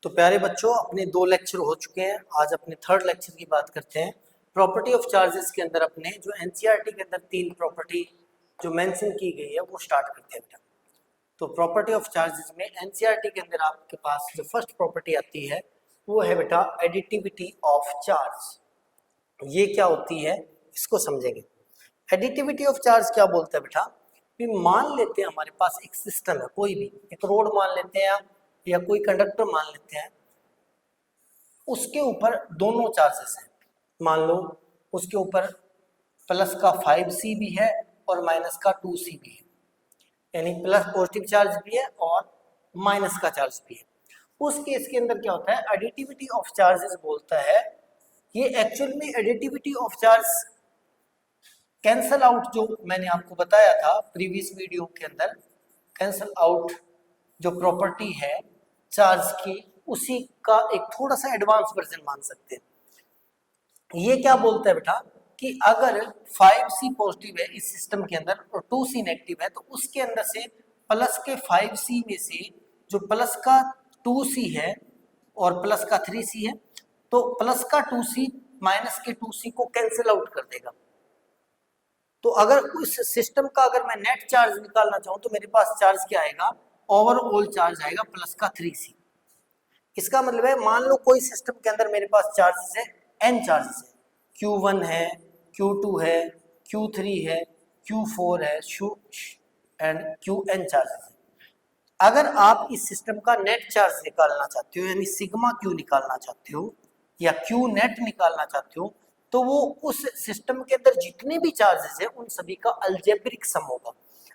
तो प्यारे बच्चों, अपने 2 लेक्चर हो चुके हैं। आज अपने 3rd लेक्चर की बात करते हैं। प्रॉपर्टी ऑफ चार्जेस के अंदर अपने जो एनसीईआरटी के अंदर 3 प्रॉपर्टी जो मेंशन की गई है वो स्टार्ट करते हैं बेटा। तो प्रॉपर्टी ऑफ चार्जेस में एनसीईआरटी के अंदर आपके पास जो फर्स्ट प्रॉपर्टी आती है वो है बेटा एडिटिविटी ऑफ चार्ज। ये क्या होती है इसको समझेंगे। एडिटिविटी ऑफ चार्ज क्या बोलता है बेटा, भी मान लेते हैं हमारे पास एक सिस्टम है, कोई भी एक रोड मान लेते हैं या कोई कंडक्टर मान लेते हैं, उसके ऊपर दोनों चार्जेस हैं। मान लो उसके ऊपर प्लस का 5C भी है और माइनस का 2C भी है, यानी प्लस पॉजिटिव चार्ज भी है और माइनस का चार्ज भी है। उस केस के अंदर क्या होता है, एडिटिविटी ऑफ चार्जेस बोलता है। ये एक्चुअल में additivity of charge cancel out जो मैंने आपको बताया था प्रीवियस वीडियो के अंदर, कैंसल आउट जो प्रॉपर्टी है चार्ज की, उसी का एक थोड़ा सा एडवांस वर्जन मान सकते हैं। ये क्या बोलता है बेटा कि अगर 5C पॉजिटिव है इस सिस्टम के अंदर और 2C नेगेटिव है, तो उसके अंदर से प्लस के 5C में से जो प्लस का 2C है और प्लस का 3C है, तो प्लस का 2C माइनस के 2C को कैंसिल आउट कर देगा। तो अगर उस सिस्टम का अगर मैं नेट चार्ज निकालना चाहूं तो मेरे पास चार्ज क्या आएगा, ओवरऑल चार्ज आएगा प्लस का 3C। इसका मतलब है मान लो कोई सिस्टम के अंदर मेरे पास चार्जेस है, n चार्जेस है, Q1 है, Q2 है, Q3 है, Q4 है एंड Qn चार्जेस है। अगर आप इस सिस्टम का नेट चार्ज निकालना चाहते हो, यानी सिग्मा Q निकालना चाहते हो या Q नेट निकालना चाहते हो, तो वो उस सिस्टम के अंदर जितने भी चार्जेस है उन सभी का अलजेब्रिक सम होगा।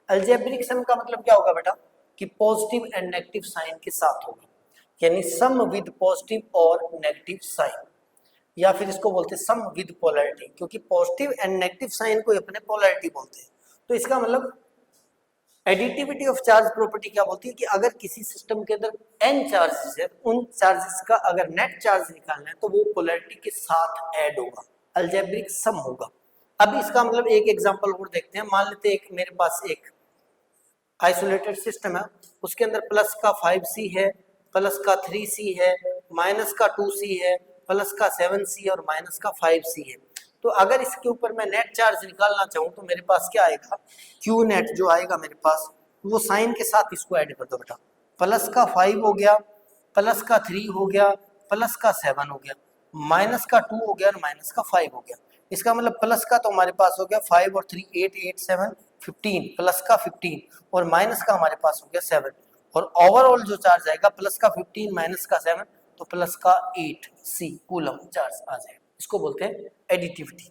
अलजेब्रिक सम का मतलब क्या होगा बेटा कि पॉजिटिव एंड नेगेटिव साइन के साथ होगा, यानी सम विद पॉजिटिव और नेगेटिव साइन, या फिर इसको बोलते हैं सम विद पोलैरिटी, क्योंकि पॉजिटिव एंड नेगेटिव साइन को अपने पोलैरिटी बोलते हैं। तो इसका मतलब एडिटिविटी ऑफ चार्ज प्रॉपर्टी क्या बोलती है कि अगर किसी सिस्टम के अंदर n चार्जेस है, उन चार्जेस का अगर नेट चार्ज निकालना है तो वो पोलैरिटी के साथ ऐड होगा, अलजेब्रिक सम होगा। अब इसका मतलब एक एग्जांपल और देखते हैं। मान लेते हैं एक मेरे पास एक आइसोलेटेड सिस्टम है, उसके अंदर प्लस का 5C है, प्लस का 3C है, माइनस का 2C है, प्लस का 7C और माइनस का 5C है। तो अगर इसके ऊपर मैं नेट चार्ज निकालना चाहूँ तो मेरे पास क्या आएगा, Q नेट जो आएगा मेरे पास वो साइन के साथ इसको ऐड कर दो बेटा। प्लस का 5 हो गया, प्लस का 3 हो गया, प्लस का 7 हो गया, माइनस का 2 हो गया और माइनस का 5 हो गया। इसका मतलब प्लस का तो हमारे पास हो गया 5 और 3 8 8 7 15, प्लस का 15 और माइनस का हमारे पास हो गया 7, और ओवरऑल जो चार्ज आएगा प्लस का 15 माइनस का 7 तो प्लस का 8C कूलम चार्ज आ जाएगा। इसको बोलते हैं एडिटिविटी।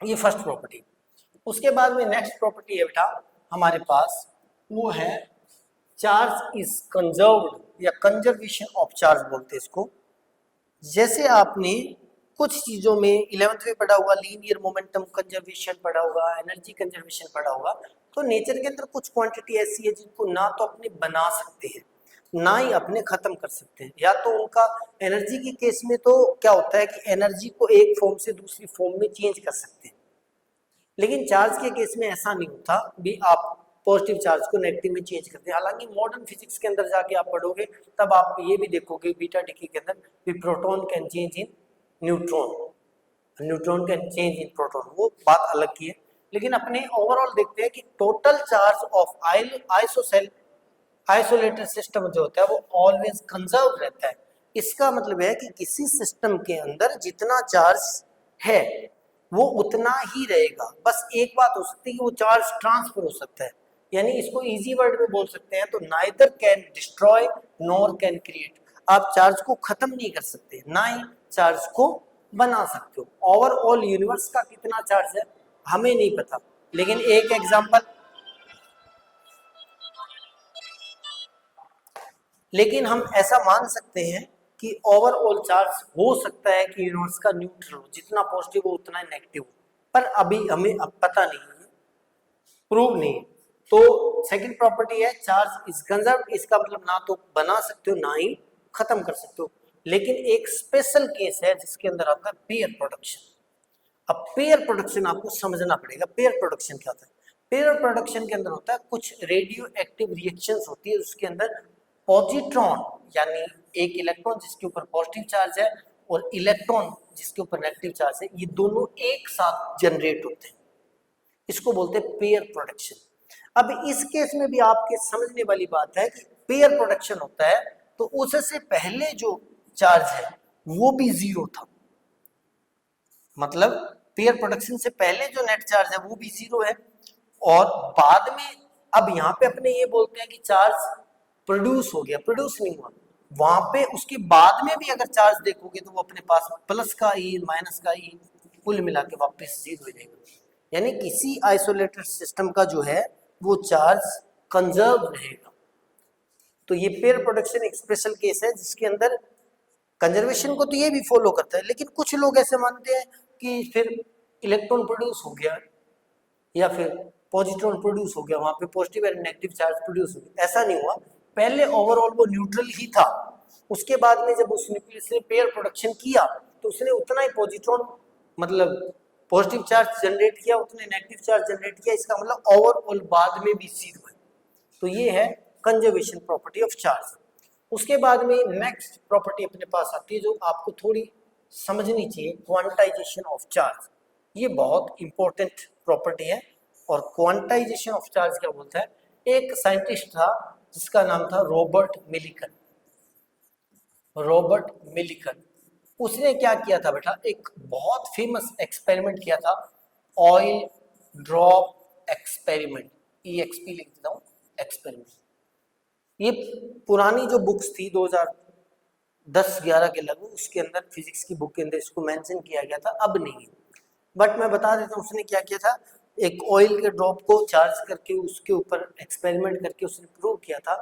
ये फर्स्ट प्रॉपर्टी। उसके बाद में नेक्स्ट प्रॉपर्टी है बेटा हमारे पास, वो है चार्ज इज कंजर्व्ड या कंजर्वेशन ऑफ चार्ज बोलते हैं इसको। जैसे आपने कुछ चीजों में 11th में पढ़ा होगा, लीनियर मोमेंटम कंजर्वेशन पढ़ा होगा, एनर्जी कंजर्वेशन पढ़ा होगा, तो नेचर के अंदर कुछ क्वांटिटी ऐसी है जिनको ना तो अपने बना सकते हैं ना ही अपने खत्म कर सकते हैं। या तो उनका एनर्जी के केस में तो क्या होता है कि एनर्जी को एक फॉर्म से दूसरी फॉर्म में चेंज कर सकते हैं, लेकिन चार्ज के केस में ऐसा नहीं होता भी आप पॉजिटिव चार्ज को नेगेटिव में चेंज करते हैं। हालांकि मॉडर्न फिजिक्स के अंदर जाके आप पढ़ोगे तब आप ये भी देखोगे बीटा डिके के अंदर भी proton can change in neutron, neutron can change in proton, वो बात अलग की है। लेकिन अपने ओवरऑल देखते हैं कि total charge of isolated system जो होता है वो ऑलवेज कंजर्व रहता है। इसका मतलब है कि किसी सिस्टम के अंदर जितना चार्ज है वो उतना ही रहेगा, बस एक बात हो सकती है कि वो चार्ज ट्रांसफर हो सकता है। यानी इसको इजी वर्ड में बोल सकते हैं तो neither can destroy nor can create. आप चार्ज को खत्म नहीं कर सकते ना ही चार्ज को बना सकते हो। ओवरऑल यूनिवर्स का कितना चार्ज है हमें नहीं पता, लेकिन एक एग्जांपल, लेकिन हम ऐसा मान सकते हैं कि ओवरऑल चार्ज हो सकता है कि यूनिवर्स का न्यूट्रल हो, जितना पॉजिटिव हो उतना नेगेटिव हो, पर अभी हमें अब पता नहीं है, प्रूव नहीं है। तो सेकंड प्रॉपर्टी है चार्ज इज कंजर्व्ड। इसका मतलब ना तो बना सकते हो ना ही खत्म कर सकते हो। लेकिन एक स्पेशल केस है जिसके अंदर आता है पेयर प्रोडक्शन। अब पेयर प्रोडक्शन आपको समझना पड़ेगा। पेयर प्रोडक्शन क्या होता है? पेयर प्रोडक्शन के अंदर होता है कुछ रेडियो एक्टिव रिएक्शंस होती है, उसके अंदर पॉजिट्रॉन यानी एक इलेक्ट्रॉन जिसके ऊपर पॉजिटिव चार्ज है और इलेक्ट्रॉन जिसके ऊपर नेगेटिव चार्ज है, ये दोनों एक साथ जनरेट होते हैं, इसको बोलते हैं पेयर प्रोडक्शन। अब इस केस में भी आपके समझने वाली बात है कि पेयर प्रोडक्शन होता है तो उससे पहले जो चार्ज है वो भी जीरो था, मतलब पेयर प्रोडक्शन से पहले जो नेट चार्ज है वो भी जीरो है, और बाद में अब यहाँ पे अपने ये बोलते हैं कि चार्ज प्रोड्यूस हो गया, प्रोड्यूस नहीं हुआ, वहां पे उसके बाद में भी अगर चार्ज देखोगे तो वो अपने पास प्लस का ई माइनस का ई कुल मिला के वापस जीरो हो जाएगा। यानी किसी आइसोलेटेड सिस्टम का जो है वो चार्ज कंजर्व रहेगा। तो ये पेयर प्रोडक्शन एक स्पेशल केस है जिसके अंदर कंजर्वेशन को तो ये भी फॉलो करता है, लेकिन कुछ लोग ऐसे मानते हैं कि फिर इलेक्ट्रॉन प्रोड्यूस हो गया या फिर पॉजिट्रॉन प्रोड्यूस हो गया, वहां पे positive and negative charge produce हो गया। ऐसा नहीं हुआ, पहले ओवरऑल वो न्यूट्रल ही था, उसके बाद में जब उस न्यूक्लियस ने पेयर प्रोडक्शन किया तो उसने उतना ही पॉजिट्रॉन मतलब पॉजिटिव चार्ज जनरेट किया, उतने नेगेटिव चार्ज जनरेट किया, इसका मतलब ओवरऑल बाद में भी जीरो है। तो ये है कंजर्वेशन प्रॉपर्टी ऑफ चार्ज। उसके बाद में नेक्स्ट प्रॉपर्टी अपने पास आती है जो आपको थोड़ी समझनी चाहिए, क्वांटाइजेशन ऑफ चार्ज। ये बहुत इंपॉर्टेंट प्रॉपर्टी है। और क्वांटाइजेशन ऑफ चार्ज क्या बोलता है, एक साइंटिस्ट था जिसका नाम था रॉबर्ट मिलिकन। रॉबर्ट मिलिकन, उसने क्या किया था बेटा, एक बहुत फेमस एक्सपेरिमेंट किया था, ऑयल ड्रॉप एक्सपेरिमेंट, EXP लिख देता हूँ, एक्सपेरिमेंट। ये पुरानी जो बुक्स थी 2010-11 के लगभग, उसके अंदर फिजिक्स की बुक के अंदर इसको मेंशन किया गया था, अब नहीं है, बट मैं बता देता हूँ उसने क्या किया था। एक ऑयल के ड्रॉप को चार्ज करके उसके ऊपर एक्सपेरिमेंट करके उसने प्रूव किया था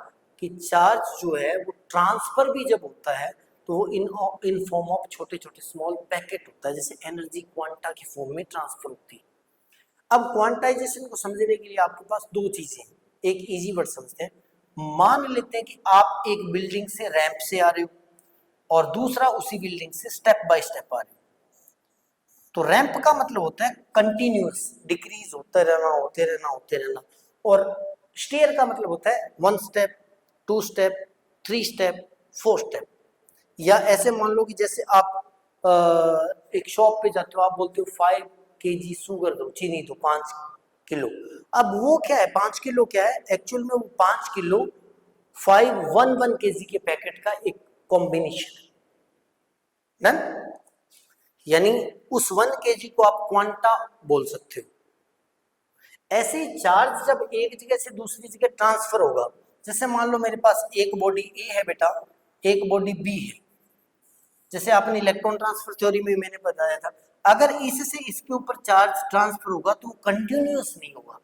कि चार्ज जो है वो ट्रांसफर भी जब होता है तो वो इन फॉर्म ऑफ छोटे छोटे स्मॉल पैकेट होता है, जैसे एनर्जी क्वांटा की फॉर्म में ट्रांसफर होती है। अब क्वांटाइजेशन को समझने के लिए आपके पास दो चीजें, एक इजी वर्ड समझते हैं। मान लेते हैं कि आप एक बिल्डिंग से रैंप से आ रहे हो और दूसरा उसी बिल्डिंग से स्टेप बाय स्टेप आ रहे हो। तो रैंप का मतलब होता है कंटिन्यूअस, डिक्रीज होते रहना होते रहना होते रहना, और स्टेयर का मतलब होता है 1 स्टेप 2 स्टेप 3 स्टेप 4 स्टेप। या ऐसे मान लो कि जैसे आप एक शॉप पे जाते हो, आप बोलते हो 5 kg शुगर दो, चीनी दो 5 किलो। अब वो क्या है, 5 किलो क्या है एक्चुअल में, वो 5 किलो 511 kg के पैकेट का एक कॉम्बिनेशन है ना, यानी उस 1 kg को आप क्वांटा बोल सकते हो। ऐसे चार्ज जब एक जगह से दूसरी जगह ट्रांसफर होगा, जैसे मान लो मेरे पास एक बॉडी ए है बेटा, एक बॉडी बी है, जैसे आपने इलेक्ट्रॉन ट्रांसफर थ्योरी में मैंने बताया था, अगर इससे इसके ऊपर चार्ज ट्रांसफर होगा तो कंटिन्यूअस नहीं होगा,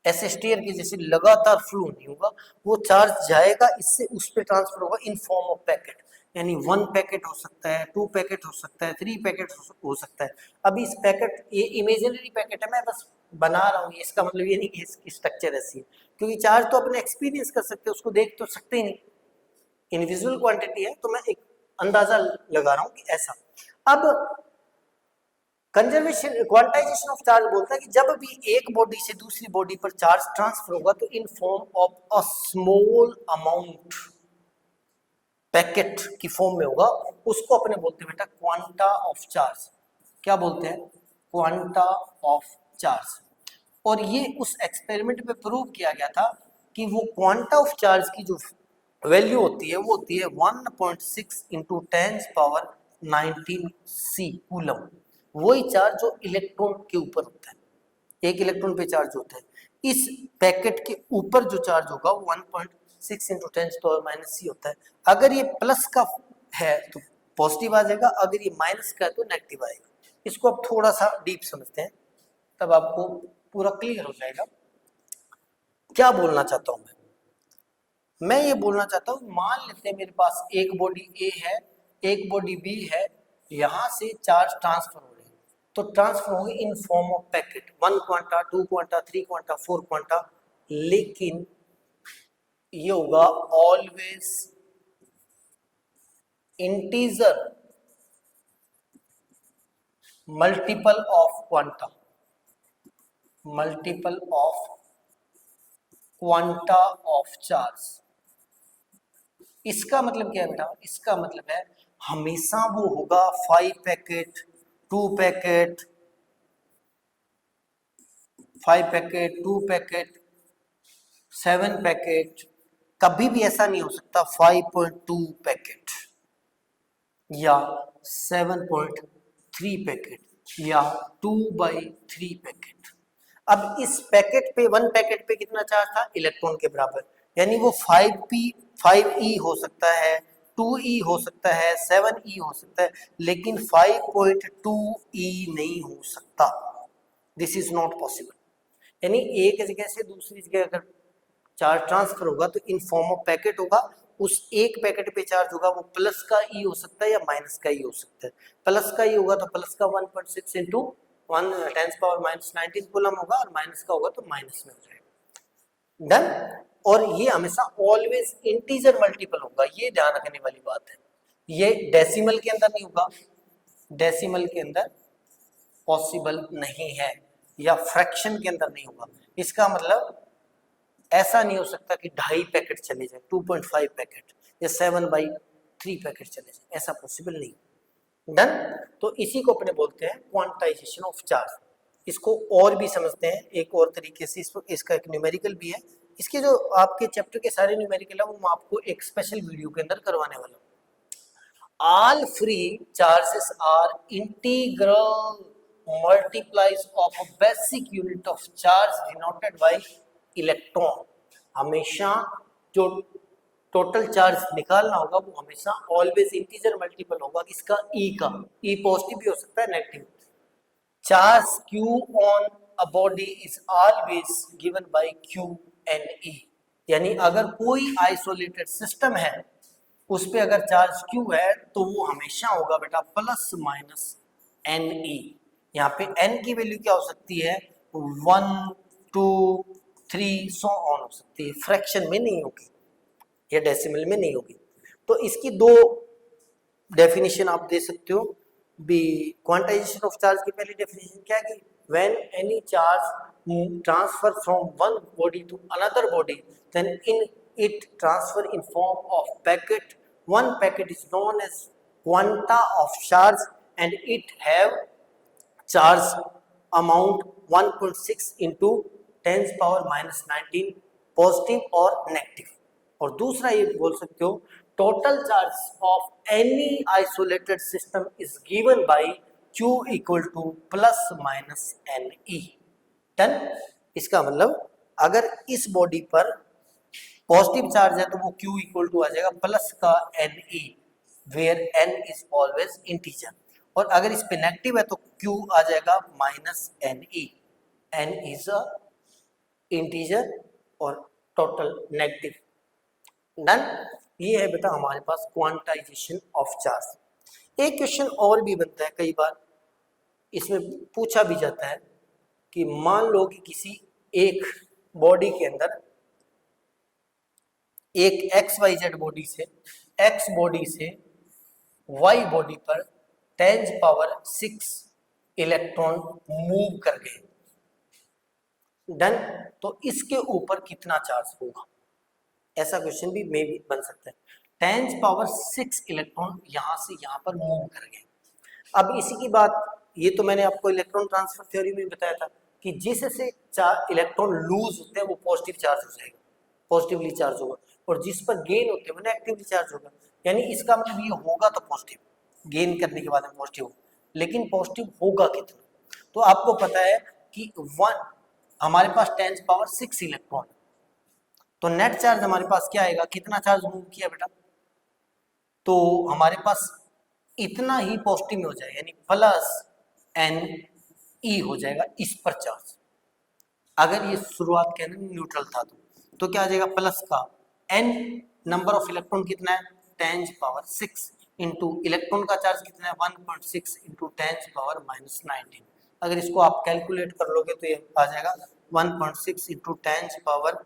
ऐसे स्टेयर के जैसे लगातार फ्लो नहीं होगा, वो चार्ज जाएगा इससे उस पर ट्रांसफर होगा इन फॉर्म ऑफ पैकेट, यानी 1 पैकेट हो सकता है, 2 पैकेट हो सकता है, 3 पैकेट हो सकता है। अभी इस पैकेट, ये इमेजिनरी पैकेट है, मैं बस बना रहा हूँ, इसका मतलब ये नहीं कि इसकी स्ट्रक्चर ऐसी है, क्योंकि चार्ज तो अपने एक्सपीरियंस कर सकते हैं, उसको देख तो सकते ही नहीं, इनविजिबल क्वांटिटी है, तो मैं एक अंदाजा लगा रहा हूँ कि ऐसा। अब कंजर्वेशन क्वांटाइजेशन ऑफ चार्ज बोलता है कि जब भी एक बॉडी से दूसरी बॉडी पर चार्ज ट्रांसफर होगा तो इन form of a small amount packet की फॉर्म में होगा, उसको अपने बोलते हैं बेटा क्वांटा ऑफ चार्ज। क्या बोलते हैं, क्वांटा ऑफ चार्ज। और ये उस एक्सपेरिमेंट में प्रूव किया गया था कि वो क्वांटा ऑफ चार्ज की जो वैल्यू होती है वो होती है 1.6 इंटू 10⁻19 C कूलम, वही चार्ज जो इलेक्ट्रॉन के ऊपर होता है, एक इलेक्ट्रॉन पे चार्ज होता है। इस पैकेट के ऊपर जो चार्ज होगा वो 1.6 इंटू 10⁻⁻C होता है। अगर ये प्लस का है तो पॉजिटिव आ जाएगा, अगर ये माइनस का है तो नेगेटिव आएगा। इसको अब थोड़ा सा डीप समझते हैं, तब आपको पूरा क्लियर हो जाएगा क्या बोलना चाहता हूं मैं ये बोलना चाहता हूँ, मान लेते हैं मेरे पास एक बॉडी ए है, एक बॉडी बी है, यहां से चार्ज ट्रांसफर हो रहे हैं, तो ट्रांसफर होंगे इन form of packet, 1 quanta 2 quanta 3 quanta 4 quanta, लेकिन ये होगा always integer multiple of quanta, multiple of quanta of charge. इसका मतलब क्या है बेटा, इसका मतलब है हमेशा वो होगा 5 packet, 2 packet, 5 packet, 2 packet, 7 packet, कभी भी ऐसा नहीं हो सकता 5.2 पैकेट या 7.3 पैकेट या 2/3 पैकेट। अब इस पैकेट पे 1 पैकेट पे कितना चार्ज था, इलेक्ट्रॉन के बराबर, यानी वो 5e हो सकता है, 2e हो सकता है, 7e हो सकता है, लेकिन 5.2e नहीं हो सकता। This is not possible. यानी एक जगह से दूसरी जगह अगर चार्ज ट्रांसफर होगा तो इन फॉर्म ऑफ पैकेट होगा, उस एक पैकेट पे चार्ज होगा वो प्लस का ई हो सकता है या माइनस का ई हो सकता है। प्लस का ई होगा तो प्लस का 1.6 इंटू 1 × 10⁻⁹ कूलम होगा, और माइनस का होगा तो माइनस में हो जाएगा। डन। और ये हमेशा ऑलवेज इंटीजर मल्टीपल होगा, ये ध्यान रखने वाली बात है। ये डेसिमल के अंदर नहीं होगा, डेसिमल के अंदर पॉसिबल नहीं है, या फ्रैक्शन के अंदर नहीं होगा। इसका मतलब ऐसा नहीं हो सकता कि 2.5 पैकेट चले जाए, 2.5 पैकेट या 7/3 पैकेट चले जाए, ऐसा पॉसिबल नहीं। डन। तो इसी को अपने बोलते हैं क्वांटाइजेशन ऑफ चार्ज। इसको और भी समझते हैं एक और तरीके से, इसका एक न्यूमेरिकल भी है। इसके जो आपके चैप्टर के सारे न्यूमेरिकल है वो मैं आपको एक स्पेशल वीडियो के अंदर करवाने वाला हूँ। All free charges are integral multiplies of a basic unit of charge denoted by electron. हमेशा जो टोटल चार्ज निकालना होगा वो हमेशा ऑलवेज इंटीजर मल्टीपल होगा किसका, ई का। ई पॉजिटिव भी हो सकता है, negative. Charge Q on a body is always given by Q N E. यानी अगर कोई आइसोलेटेड सिस्टम है उस पे अगर चार्ज Q है तो वो हमेशा होगा बेटा प्लस माइनस एन ई। यहाँ पे n की वैल्यू क्या हो सकती है, 1, 2, 3 सो ऑन हो सकती है, फ्रैक्शन में नहीं होगी या डेसिमल में नहीं होगी। तो इसकी दो डेफिनेशन आप दे सकते हो। बी क्वांटाइजेशन ऑफ चार्ज की पहली डेफिनेशन क्या है कि when any charge transfer from one body to another body then in it transfer in form of packet, one packet is known as quanta of charge and it have charge amount 1.6 into 10⁻⁻19 positive और नेगेटिव। और दूसरा ये बोल सकते हो total charge of any isolated system is given by Q equal to plus minus N E. Done. इसका मतलब अगर इस बॉडी पर पॉजिटिव चार्ज है तो वो Q इक्वल टू आ जाएगा प्लस का N E, where n is always integer. और अगर इस पे नेगेटिव है तो Q आ जाएगा minus N E. n is a integer और टोटल नेगेटिव। डन। ये है बेटा हमारे पास क्वांटाइजेशन ऑफ चार्ज। एक क्वेश्चन और भी बनता है कई बार, इसमें पूछा भी जाता है कि मान लो कि किसी एक बॉडी के अंदर एक XYZ बॉडी से X बॉडी से Y बॉडी पर 10⁻⁶ इलेक्ट्रॉन मूव कर गए। डन। तो इसके ऊपर कितना चार्ज होगा, ऐसा क्वेश्चन भी मे भी बन सकता है। 10⁻⁶ इलेक्ट्रॉन यहां से यहां पर मूव कर गए। अब इसी की बात, ये तो मैंने आपको इलेक्ट्रॉन ट्रांसफर थ्योरी में बताया था कि जिससे इलेक्ट्रॉन लूज होते हैं वो पॉजिटिव चार्ज हो जाएगा, पॉजिटिवली चार्ज होगा, और जिस पर गेन होते हैं वो नेगेटिवली चार्ज होगा। यानी इसका मतलब ये होगा तो पॉजिटिव, गेन करने के बाद में पॉजिटिव होगा, लेकिन पॉजिटिव होगा कितना। तो आपको पता है कि 1 हमारे पास 10⁻⁶ इलेक्ट्रॉन, तो नेट चार्ज हमारे पास क्या आएगा, कितना चार्ज मूव किया बेटा, तो हमारे पास इतना ही पॉजिटिव में हो जाएगा, यानी प्लस एन ई हो जाएगा इस पर चार्ज। अगर ये शुरुआत के अंदर न्यूट्रल था तो क्या आ जाएगा, प्लस का एन नंबर ऑफ इलेक्ट्रॉन कितना है 10⁻⁶ इंटू इलेक्ट्रॉन का चार्ज कितना है 1.6 इंटू 10⁻⁻19। अगर इसको आप कैलकुलेट कर लोगे तो ये आ जाएगा 1.6 इंटू 10⁻⁶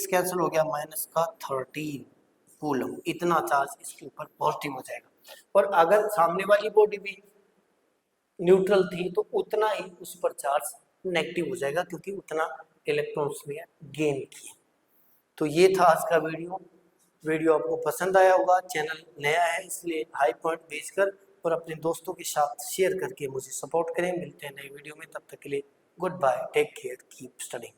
कैंसिल हो गया, माइनस का 13 कूलम। इतना चार्ज इसके ऊपर पॉजिटिव हो जाएगा। और अगर सामने वाली बॉडी भी न्यूट्रल थी तो उतना ही उस पर चार्ज नेगेटिव हो जाएगा, क्योंकि उतना इलेक्ट्रॉन्स में गेन किए। तो ये था आज का वीडियो। वीडियो आपको पसंद आया होगा। चैनल नया है इसलिए हाई पॉइंट भेजकर और अपने दोस्तों के साथ शेयर करके मुझे सपोर्ट करें। मिलते हैं नई वीडियो में, तब तक के लिए goodbye, take care, keep studying.